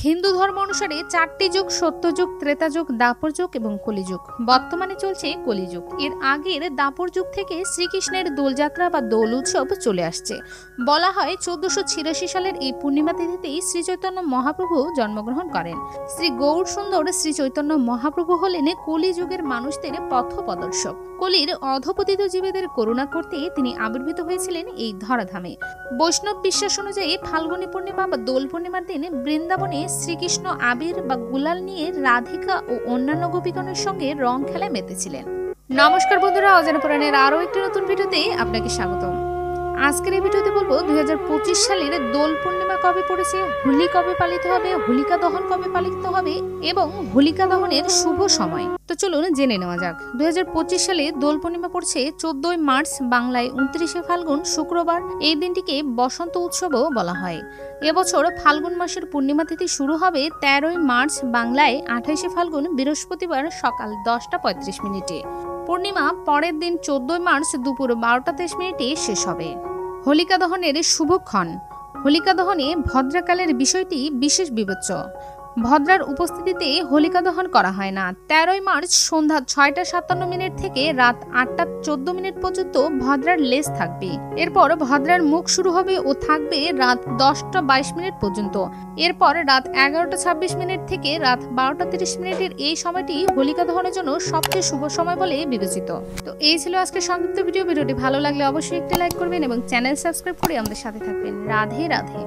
হিন্দু ধর্ম অনুসারে চারটি যুগ সত্যযুগ, ত্রেতাযুগ, দাপর যুগ এবং কলিযুগ। বর্তমানে চলছে কলিযুগ। এর আগের দাপর যুগ থেকে শ্রীকৃষ্ণের দোলযাত্রা বা দোল উৎসব চলে আসছে। বলা হয় 1486 সালের এই পূর্ণিমা তিথিতেই শ্রী চৈতন্য মহাপ্রভু জন্মগ্রহণ করেন। শ্রী গৌর সুন্দর শ্রী চৈতন্য মহাপ্রভু হলেন কলিযুগের মানুষদের পথপ্রদর্শক। কলির অধপতিত জীবেদের করুণা করতে তিনি আবির্ভূত হয়েছিলেন এই ধরাধামে। বৈষ্ণব বিশ্বাস অনুযায়ী ফাল্গুনী পূর্ণিমা বা দোল পূর্ণিমার দিন বৃন্দাবনে শ্রীকৃষ্ণ আবির বা গুলাল নিয়ে রাধিকা ও অন্যান্য গোপীগণের সঙ্গে রং খেলায় মেতেছিলেন। নমস্কার বন্ধুরা, অজানা পুরাণের আরো একটি নতুন ভিডিওতে আপনাকে স্বাগতম। আজকের এই ভিডিওতে বলবো 2025 সালের দোল পূর্ণিমা কবে পড়েছে, হোলি কবে পালিত হবে, হোলিকা দহন কবে পালিত হবে এবং হোলিকা দহনের শুভ সময়। তো চলুন জেনে নেওয়া যাক। 2025 সালে দোল পূর্ণিমা পড়ছে 14 মার্চ, বাংলায় 29 ফাল্গুন শুক্রবার। এই দিনটিকে বসন্ত উৎসবও বলা হয়। এবছর ফাল্গুন মাসের পূর্ণিমা তিথি শুরু হবে 13 মার্চ, বাংলায় 28 ফাল্গুন বৃহস্পতিবার সকাল 10:35। পূর্ণিমা পরের দিন 14 মার্চ দুপুর 12:23 শেষ হবে। হোলিকা দহনের শুভক্ষণ। হোলিকা দহনে ভদ্রাকালের বিষয়টি বিশেষ বিবেচ্য। ভদ্রার উপস্থিতিতে হোলিকা দহন করা হয় না। 13 মার্চ সন্ধ্যা 6:57 থেকে রাত 8:14 পর্যন্ত ভদ্রার লেজ থাকবে। এরপর ভদ্রার মুখ শুরু হবে ও থাকবে রাত 10:22 পর্যন্ত। এরপর রাত 11:26 থেকে রাত 12:30 এই সময়টি হোলিকা দহনের জন্য সবচেয়ে শুভ সময় বলে বিবেচিত। তো এই ছিল আজকের সংক্ষিপ্ত ভিডিওটি ভালো লাগলে অবশ্যই একটি লাইক করবেন এবং চ্যানেল সাবস্ক্রাইব করে আমাদের সাথে থাকবেন। রাধে রাধে।